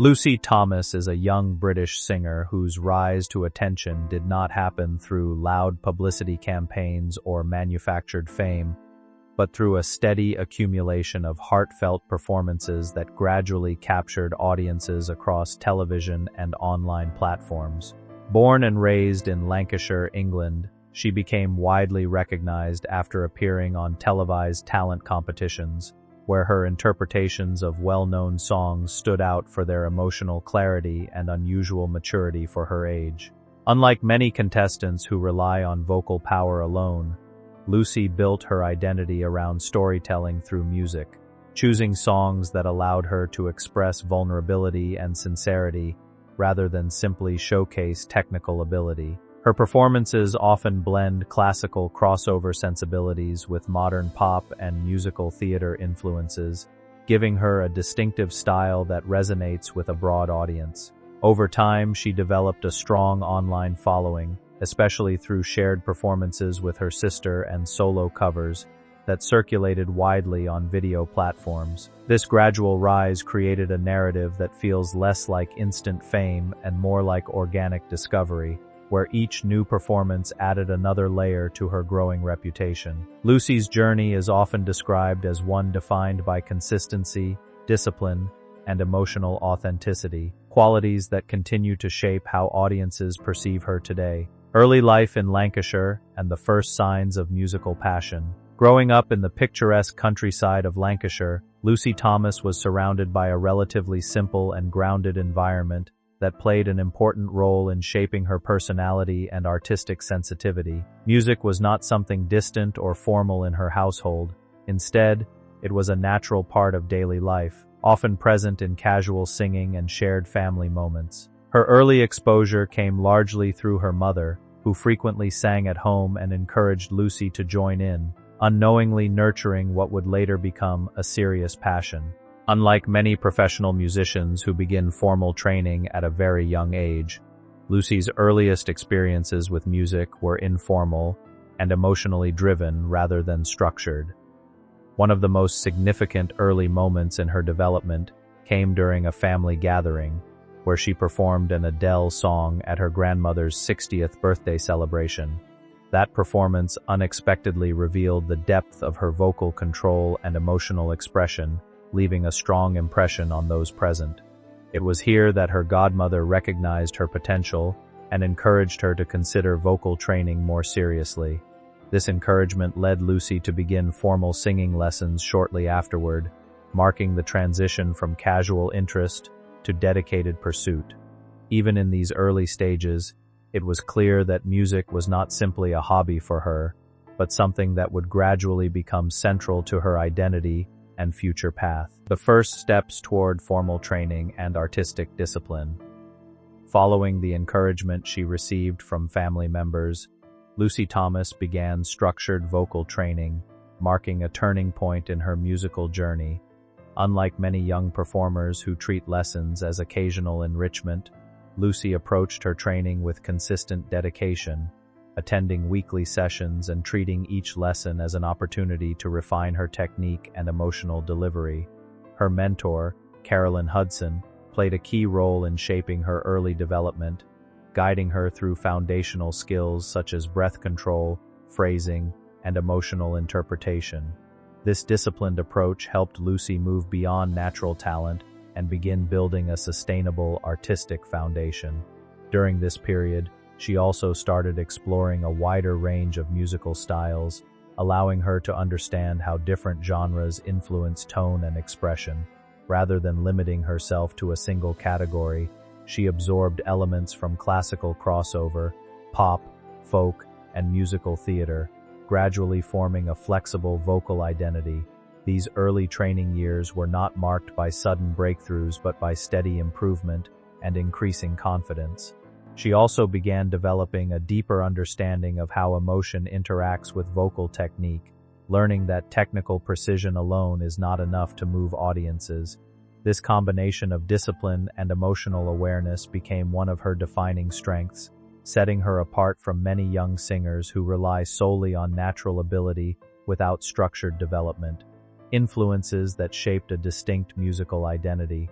Lucy Thomas is a young British singer whose rise to attention did not happen through loud publicity campaigns or manufactured fame, but through a steady accumulation of heartfelt performances that gradually captured audiences across television and online platforms. Born and raised in Lancashire, England, she became widely recognized after appearing on televised talent competitions, where her interpretations of well-known songs stood out for their emotional clarity and unusual maturity for her age. Unlike many contestants who rely on vocal power alone, Lucy built her identity around storytelling through music, choosing songs that allowed her to express vulnerability and sincerity rather than simply showcase technical ability. Her performances often blend classical crossover sensibilities with modern pop and musical theater influences, giving her a distinctive style that resonates with a broad audience. Over time, she developed a strong online following, especially through shared performances with her sister and solo covers that circulated widely on video platforms. This gradual rise created a narrative that feels less like instant fame and more like organic discovery, where each new performance added another layer to her growing reputation. Lucy's journey is often described as one defined by consistency, discipline, and emotional authenticity, qualities that continue to shape how audiences perceive her today. Early life in Lancashire and the first signs of musical passion. Growing up in the picturesque countryside of Lancashire, Lucy Thomas was surrounded by a relatively simple and grounded environment that played an important role in shaping her personality and artistic sensitivity. Music was not something distant or formal in her household. Instead, it was a natural part of daily life, often present in casual singing and shared family moments. Her early exposure came largely through her mother, who frequently sang at home and encouraged Lucy to join in, unknowingly nurturing what would later become a serious passion. Unlike many professional musicians who begin formal training at a very young age, Lucy's earliest experiences with music were informal and emotionally driven rather than structured. One of the most significant early moments in her development came during a family gathering, where she performed an Adele song at her grandmother's 60th birthday celebration. That performance unexpectedly revealed the depth of her vocal control and emotional expression, leaving a strong impression on those present. It was here that her godmother recognized her potential and encouraged her to consider vocal training more seriously. This encouragement led Lucy to begin formal singing lessons shortly afterward, marking the transition from casual interest to dedicated pursuit. Even in these early stages, it was clear that music was not simply a hobby for her, but something that would gradually become central to her identity and future path. The first steps toward formal training and artistic discipline. Following the encouragement she received from family members, Lucy Thomas began structured vocal training, marking a turning point in her musical journey. Unlike many young performers who treat lessons as occasional enrichment, Lucy approached her training with consistent dedication, attending weekly sessions and treating each lesson as an opportunity to refine her technique and emotional delivery. Her mentor, Carolyn Hudson, played a key role in shaping her early development, guiding her through foundational skills such as breath control, phrasing, and emotional interpretation. This disciplined approach helped Lucy move beyond natural talent and begin building a sustainable artistic foundation. During this period, she also started exploring a wider range of musical styles, allowing her to understand how different genres influence tone and expression. Rather than limiting herself to a single category, she absorbed elements from classical crossover, pop, folk, and musical theater, gradually forming a flexible vocal identity. These early training years were not marked by sudden breakthroughs but by steady improvement and increasing confidence. She also began developing a deeper understanding of how emotion interacts with vocal technique, learning that technical precision alone is not enough to move audiences. This combination of discipline and emotional awareness became one of her defining strengths, setting her apart from many young singers who rely solely on natural ability without structured development. Influences that shaped a distinct musical identity.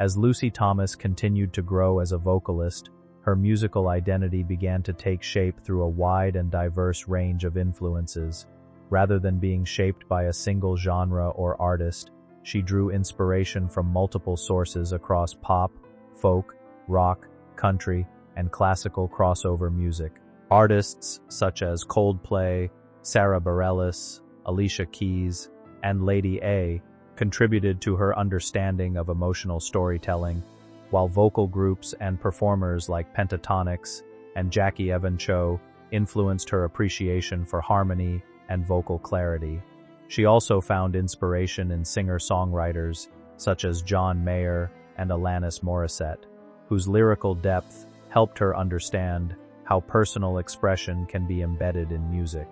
As Lucy Thomas continued to grow as a vocalist, her musical identity began to take shape through a wide and diverse range of influences. Rather than being shaped by a single genre or artist, she drew inspiration from multiple sources across pop, folk, rock, country, and classical crossover music. Artists such as Coldplay, Sarah Bareilles, Alicia Keys, and Lady A contributed to her understanding of emotional storytelling, while vocal groups and performers like Pentatonix and Jackie Evan Cho influenced her appreciation for harmony and vocal clarity. She also found inspiration in singer-songwriters such as John Mayer and Alanis Morissette, whose lyrical depth helped her understand how personal expression can be embedded in music.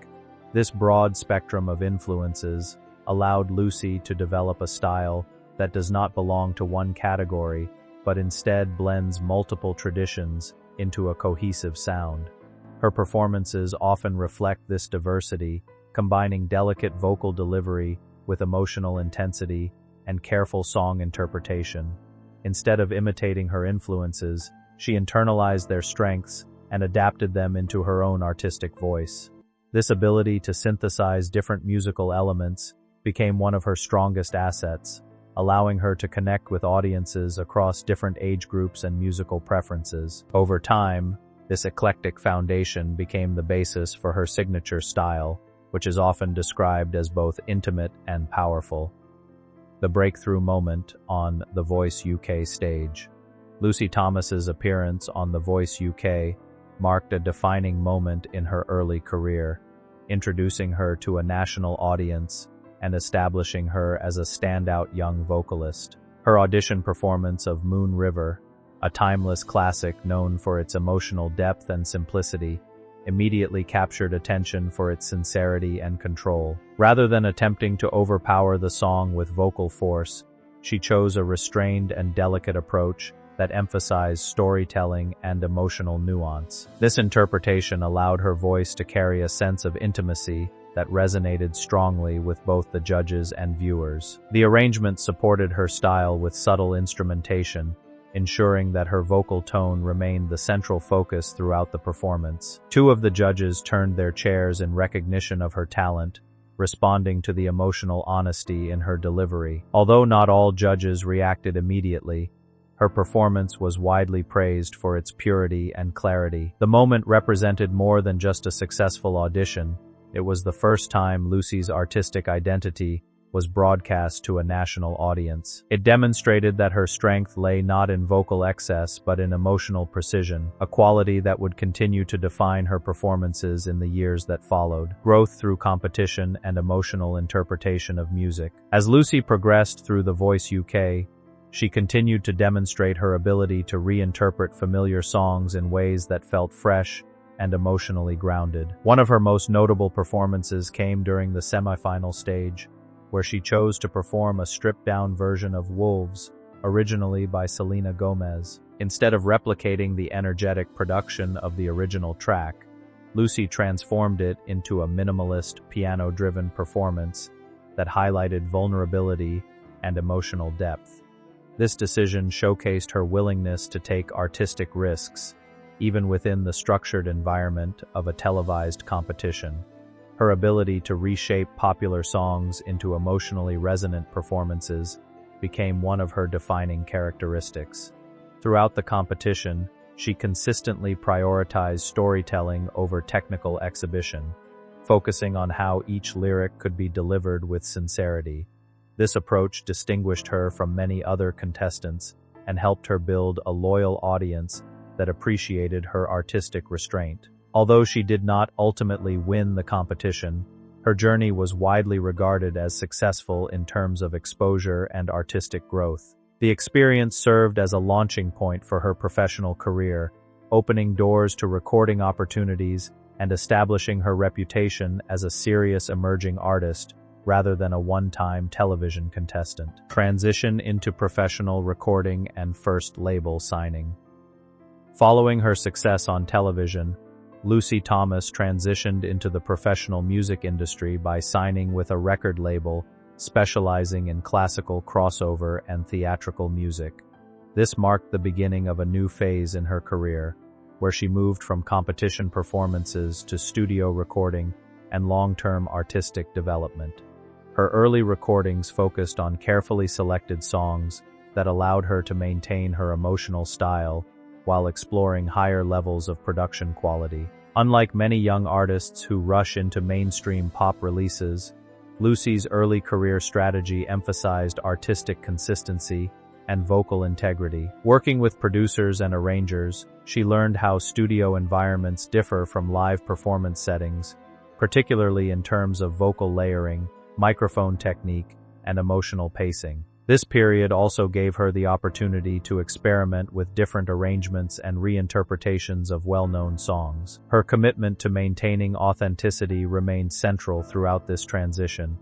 This broad spectrum of influences allowed Lucy to develop a style that does not belong to one category, but instead blends multiple traditions into a cohesive sound. Her performances often reflect this diversity, combining delicate vocal delivery with emotional intensity and careful song interpretation. Instead of imitating her influences, she internalized their strengths and adapted them into her own artistic voice. This ability to synthesize different musical elements became one of her strongest assets, allowing her to connect with audiences across different age groups and musical preferences. Over time, this eclectic foundation became the basis for her signature style, which is often described as both intimate and powerful. The breakthrough moment on The Voice UK stage. Lucy Thomas's appearance on The Voice UK marked a defining moment in her early career, introducing her to a national audience and establishing her as a standout young vocalist. Her audition performance of Moon River, a timeless classic known for its emotional depth and simplicity, immediately captured attention for its sincerity and control. Rather than attempting to overpower the song with vocal force, she chose a restrained and delicate approach that emphasized storytelling and emotional nuance. This interpretation allowed her voice to carry a sense of intimacy that resonated strongly with both the judges and viewers. The arrangement supported her style with subtle instrumentation, ensuring that her vocal tone remained the central focus throughout the performance. Two of the judges turned their chairs in recognition of her talent, responding to the emotional honesty in her delivery. Although not all judges reacted immediately, her performance was widely praised for its purity and clarity. The moment represented more than just a successful audition. It was the first time Lucy's artistic identity was broadcast to a national audience. It demonstrated that her strength lay not in vocal excess but in emotional precision, a quality that would continue to define her performances in the years that followed. Growth through competition and emotional interpretation of music. As Lucy progressed through The Voice UK, she continued to demonstrate her ability to reinterpret familiar songs in ways that felt fresh and emotionally grounded. One of her most notable performances came during the semifinal stage, where she chose to perform a stripped-down version of Wolves, originally by Selena Gomez. Instead of replicating the energetic production of the original track, Lucy transformed it into a minimalist, piano-driven performance that highlighted vulnerability and emotional depth. This decision showcased her willingness to take artistic risks, even within the structured environment of a televised competition. Her ability to reshape popular songs into emotionally resonant performances became one of her defining characteristics. Throughout the competition, she consistently prioritized storytelling over technical exhibition, focusing on how each lyric could be delivered with sincerity. This approach distinguished her from many other contestants and helped her build a loyal audience that appreciated her artistic restraint. Although she did not ultimately win the competition, her journey was widely regarded as successful in terms of exposure and artistic growth. The experience served as a launching point for her professional career, opening doors to recording opportunities and establishing her reputation as a serious emerging artist rather than a one-time television contestant. Transition into professional recording and first label signing. Following her success on television, Lucy Thomas transitioned into the professional music industry by signing with a record label specializing in classical crossover and theatrical music. This marked the beginning of a new phase in her career, where she moved from competition performances to studio recording and long-term artistic development. Her early recordings focused on carefully selected songs that allowed her to maintain her emotional style while exploring higher levels of production quality. Unlike many young artists who rush into mainstream pop releases, Lucy's early career strategy emphasized artistic consistency and vocal integrity. Working with producers and arrangers, she learned how studio environments differ from live performance settings, particularly in terms of vocal layering, microphone technique, and emotional pacing. This period also gave her the opportunity to experiment with different arrangements and reinterpretations of well-known songs. Her commitment to maintaining authenticity remained central throughout this transition,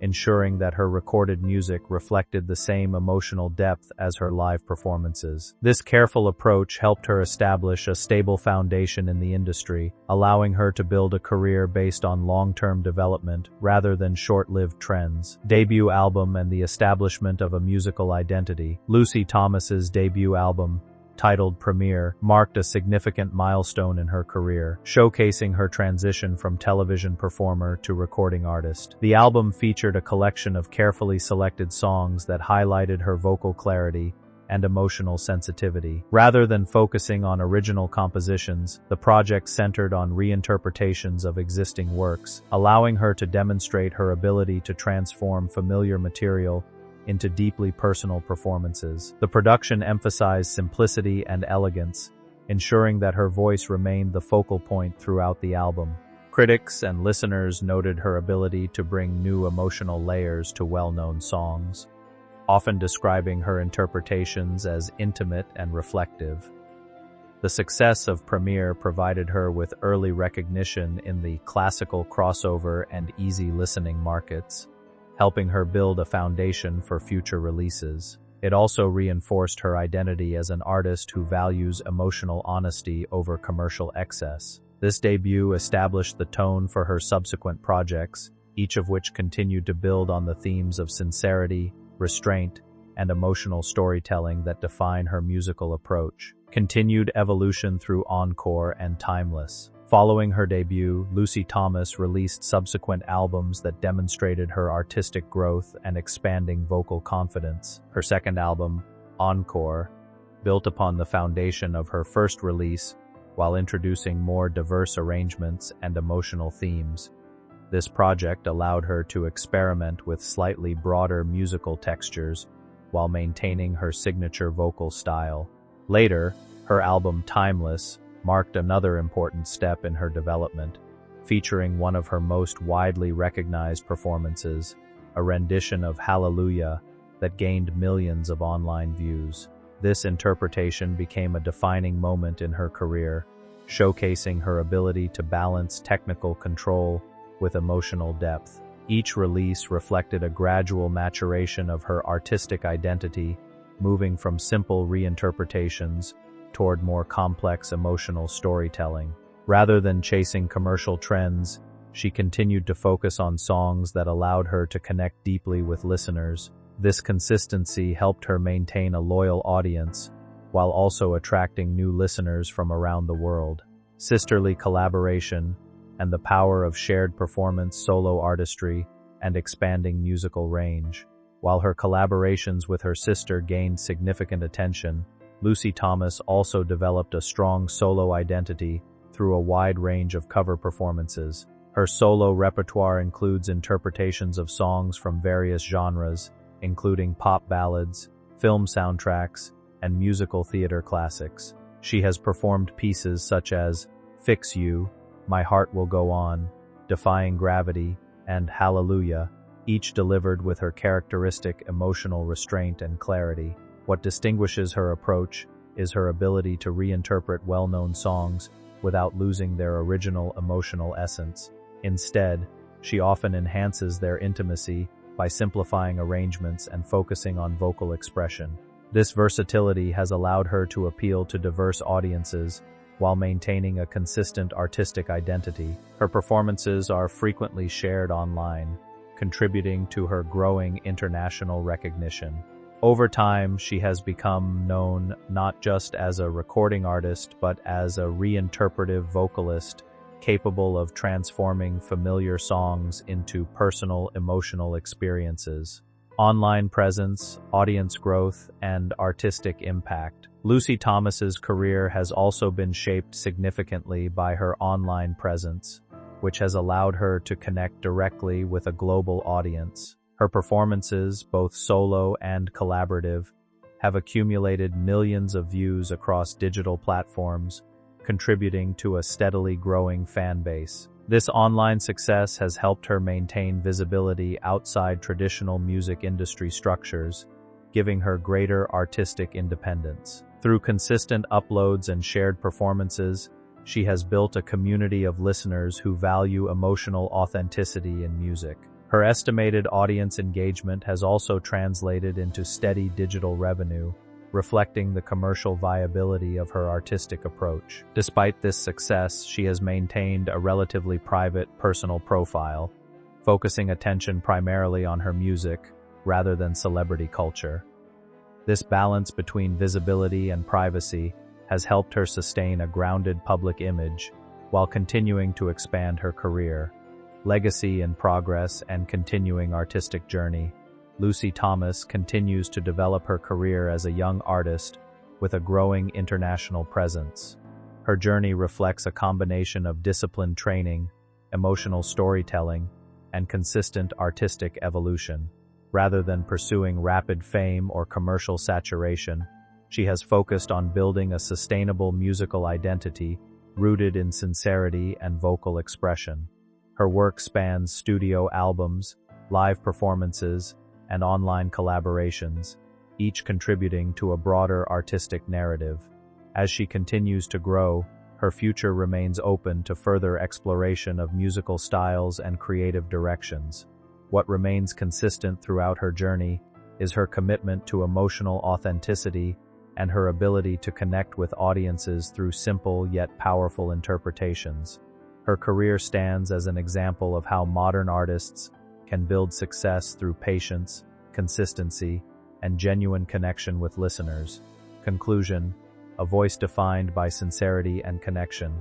ensuring that her recorded music reflected the same emotional depth as her live performances. This careful approach helped her establish a stable foundation in the industry, allowing her to build a career based on long-term development rather than short-lived trends. Debut album and the establishment of a musical identity. Lucy Thomas's debut album, titled Premiere, marked a significant milestone in her career, showcasing her transition from television performer to recording artist. The album featured a collection of carefully selected songs that highlighted her vocal clarity and emotional sensitivity. Rather than focusing on original compositions, the project centered on reinterpretations of existing works, allowing her to demonstrate her ability to transform familiar material into deeply personal performances. The production emphasized simplicity and elegance, ensuring that her voice remained the focal point throughout the album. Critics and listeners noted her ability to bring new emotional layers to well-known songs, often describing her interpretations as intimate and reflective. The success of Premiere provided her with early recognition in the classical crossover and easy listening markets, helping her build a foundation for future releases. It also reinforced her identity as an artist who values emotional honesty over commercial excess. This debut established the tone for her subsequent projects, each of which continued to build on the themes of sincerity, restraint, and emotional storytelling that define her musical approach. Continued evolution through Encore and Timeless. Following her debut, Lucy Thomas released subsequent albums that demonstrated her artistic growth and expanding vocal confidence. Her second album, Encore, built upon the foundation of her first release while introducing more diverse arrangements and emotional themes. This project allowed her to experiment with slightly broader musical textures while maintaining her signature vocal style. Later, her album Timeless marked another important step in her development, featuring one of her most widely recognized performances, a rendition of Hallelujah that gained millions of online views. This interpretation became a defining moment in her career, showcasing her ability to balance technical control with emotional depth. Each release reflected a gradual maturation of her artistic identity, moving from simple reinterpretations toward more complex emotional storytelling. Rather than chasing commercial trends, she continued to focus on songs that allowed her to connect deeply with listeners. This consistency helped her maintain a loyal audience, while also attracting new listeners from around the world. Sisterly collaboration and the power of shared performance, solo artistry, and expanding musical range. While her collaborations with her sister gained significant attention, Lucy Thomas also developed a strong solo identity through a wide range of cover performances. Her solo repertoire includes interpretations of songs from various genres, including pop ballads, film soundtracks, and musical theater classics. She has performed pieces such as Fix You, My Heart Will Go On, Defying Gravity, and Hallelujah, each delivered with her characteristic emotional restraint and clarity. What distinguishes her approach is her ability to reinterpret well-known songs without losing their original emotional essence. Instead, she often enhances their intimacy by simplifying arrangements and focusing on vocal expression. This versatility has allowed her to appeal to diverse audiences while maintaining a consistent artistic identity. Her performances are frequently shared online, contributing to her growing international recognition. Over time, she has become known not just as a recording artist, but as a reinterpretive vocalist capable of transforming familiar songs into personal emotional experiences. Online presence, audience growth, and artistic impact. Lucy Thomas's career has also been shaped significantly by her online presence, which has allowed her to connect directly with a global audience. Her performances, both solo and collaborative, have accumulated millions of views across digital platforms, contributing to a steadily growing fan base. This online success has helped her maintain visibility outside traditional music industry structures, giving her greater artistic independence. Through consistent uploads and shared performances, she has built a community of listeners who value emotional authenticity in music. Her estimated audience engagement has also translated into steady digital revenue, reflecting the commercial viability of her artistic approach. Despite this success, she has maintained a relatively private, personal profile, focusing attention primarily on her music rather than celebrity culture. This balance between visibility and privacy has helped her sustain a grounded public image while continuing to expand her career. Legacy in progress and continuing artistic journey. Lucy Thomas continues to develop her career as a young artist with a growing international presence. Her journey reflects a combination of disciplined training, emotional storytelling, and consistent artistic evolution. Rather than pursuing rapid fame or commercial saturation, she has focused on building a sustainable musical identity rooted in sincerity and vocal expression. Her work spans studio albums, live performances, and online collaborations, each contributing to a broader artistic narrative. As she continues to grow, her future remains open to further exploration of musical styles and creative directions. What remains consistent throughout her journey is her commitment to emotional authenticity and her ability to connect with audiences through simple yet powerful interpretations. Her career stands as an example of how modern artists can build success through patience, consistency, and genuine connection with listeners. Conclusion: a voice defined by sincerity and connection.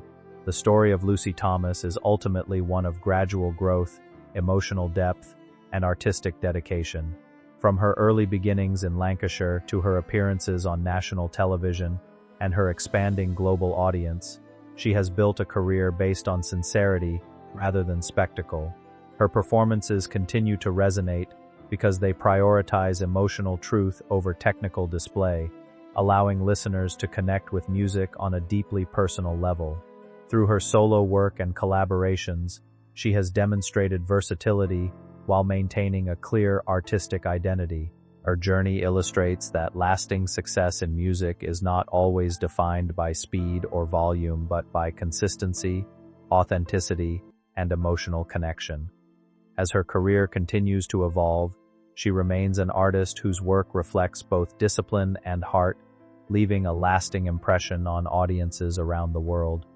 The story of Lucy Thomas is ultimately one of gradual growth, emotional depth, and artistic dedication. From her early beginnings in Lancashire to her appearances on national television and her expanding global audience, she has built a career based on sincerity rather than spectacle. Her performances continue to resonate because they prioritize emotional truth over technical display, allowing listeners to connect with music on a deeply personal level. Through her solo work and collaborations, she has demonstrated versatility while maintaining a clear artistic identity. Her journey illustrates that lasting success in music is not always defined by speed or volume, but by consistency, authenticity, and emotional connection. As her career continues to evolve, she remains an artist whose work reflects both discipline and heart, leaving a lasting impression on audiences around the world.